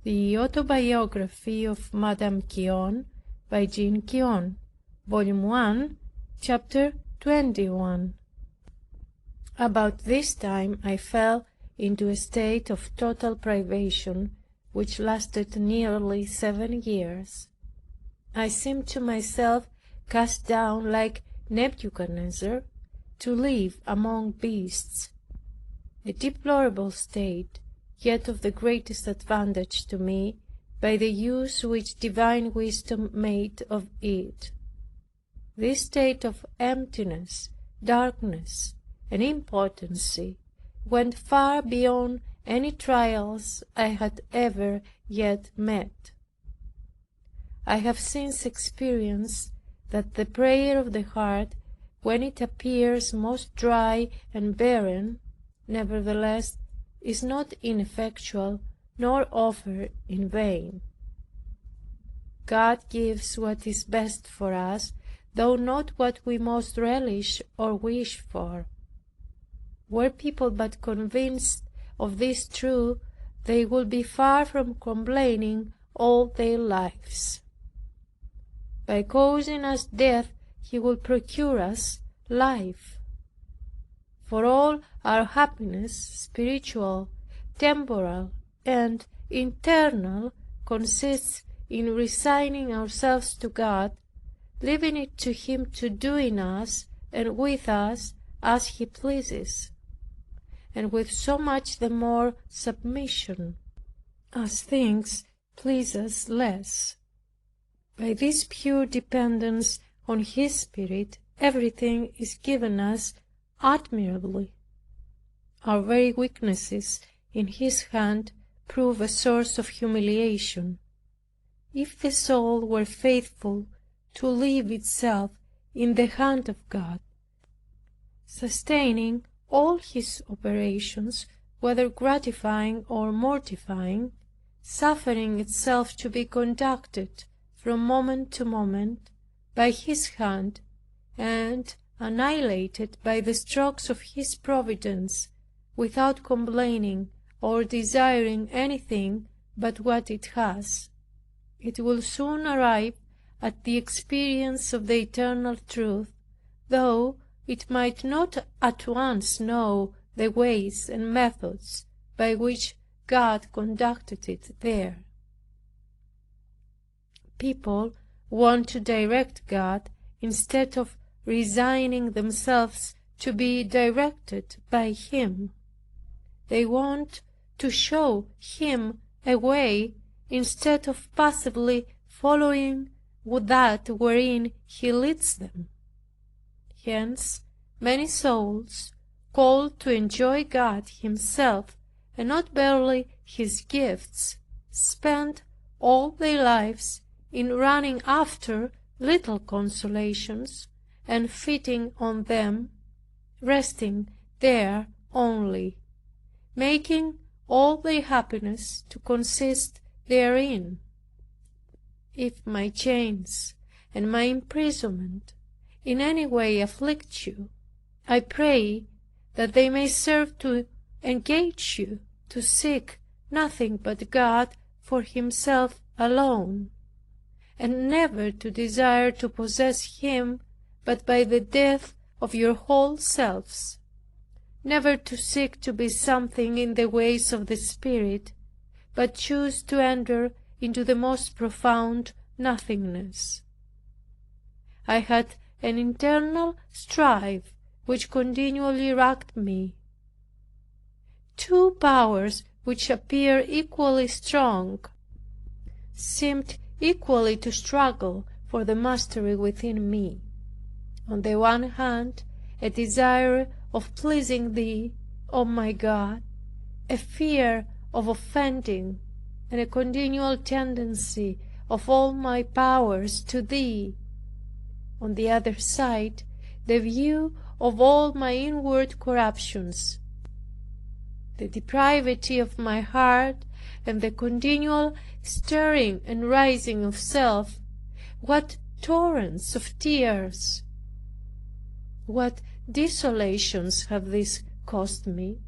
The Autobiography of Madame Guyon by Jeanne Guyon, Volume 1, Chapter 21. About this time I fell into a state of total privation, which lasted nearly 7 years. I seemed to myself cast down like Nebuchadnezzar to live among beasts. A deplorable state, yet of the greatest advantage to me by the use which divine wisdom made of it. This state of emptiness, darkness, and impotency went far beyond any trials I had ever yet met. I have since experienced that the prayer of the heart, when it appears most dry and barren, nevertheless is not ineffectual, nor offered in vain. God gives what is best for us, though not what we most relish or wish for. Were people but convinced of this truth, they would be far from complaining all their lives. By causing us death, He will procure us life. For all our happiness, spiritual, temporal, and internal, consists in resigning ourselves to God, leaving it to Him to do in us and with us as He pleases, and with so much the more submission, as things please us less. By this pure dependence on His Spirit, everything is given us admirably. Our very weaknesses in His hand prove a source of humiliation. If the soul were faithful to leave itself in the hand of God, sustaining all His operations, whether gratifying or mortifying, suffering itself to be conducted from moment to moment by His hand, and annihilated by the strokes of His providence, without complaining or desiring anything but what it has, it will soon arrive at the experience of the eternal truth, though it might not at once know the ways and methods by which God conducted it there. People want to direct God instead of resigning themselves to be directed by Him. They want to show Him a way instead of passively following that wherein He leads them. Hence, many souls, called to enjoy God Himself and not barely His gifts, spend all their lives in running after little consolations and feeding on them, resting there only, making all their happiness to consist therein. If my chains and my imprisonment in any way afflict you, I pray that they may serve to engage you to seek nothing but God for Himself alone, and never to desire to possess Him but by the death of your whole selves, never to seek to be something in the ways of the Spirit, but choose to enter into the most profound nothingness. I had an internal strife which continually racked me. Two powers which appear equally strong seemed equally to struggle for the mastery within me. On the one hand, a desire of pleasing Thee, O my God, a fear of offending, and a continual tendency of all my powers to Thee. On the other side, the view of all my inward corruptions, the depravity of my heart, and the continual stirring and rising of self. What torrents of tears, what desolations have this cost me!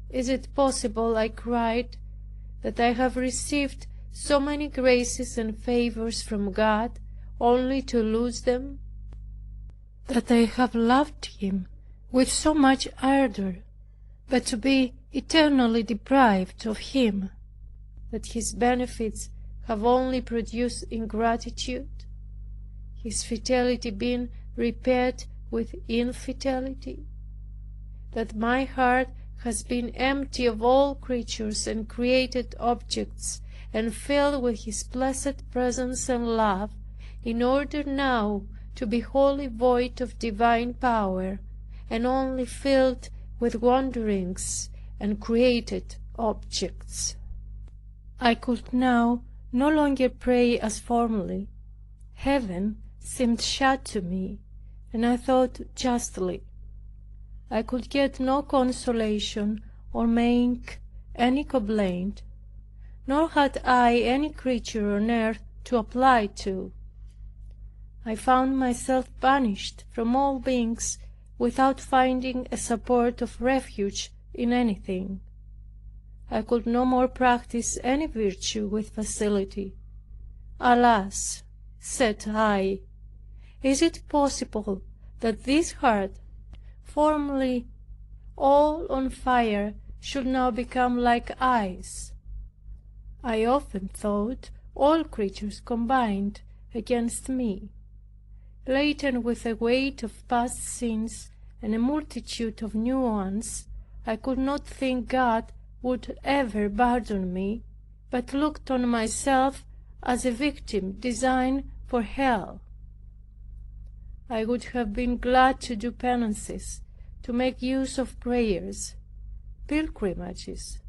Is it possible, I cried, that I have received so many graces and favors from God only to lose them? That I have loved Him with so much ardor, but to be eternally deprived of Him, that His benefits have only produced ingratitude, His fidelity being repaired with infidelity, that my heart has been empty of all creatures and created objects, and filled with His blessed presence and love, in order now to be wholly void of divine power, and only filled with wanderings and created objects. I could now no longer pray as formerly. Heaven seemed shut to me, and I thought justly. I could get no consolation or make any complaint, nor had I any creature on earth to apply to. I found myself banished from all beings without finding a support of refuge in anything. I could no more practice any virtue with facility. Alas, said I, is it possible that this heart, formerly all on fire, should now become like ice? I often thought all creatures combined against me, laden with a weight of past sins and a multitude of new ones. I could not think God would ever pardon me, but looked on myself as a victim designed for hell. I would have been glad to do penances, to make use of prayers, pilgrimages,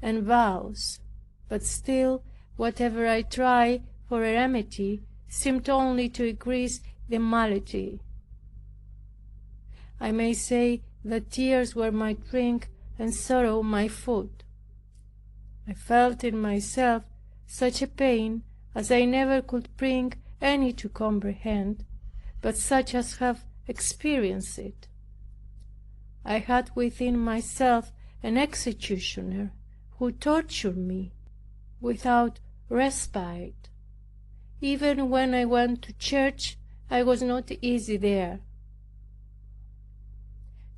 and vows, but still whatever I tried for a remedy seemed only to increase the malady. I may say that tears were my drink and sorrow my food. I felt in myself such a pain as I never could bring any to comprehend, but such as have experienced it. I had within myself an executioner who tortured me without respite. Even when I went to church, I was not easy there.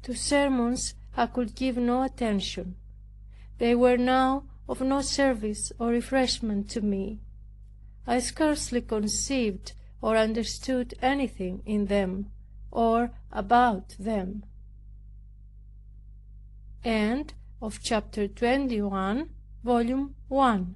To sermons I could give no attention. They were now of no service or refreshment to me. I scarcely conceived or understood anything in them or about them. End of chapter 21, volume 1.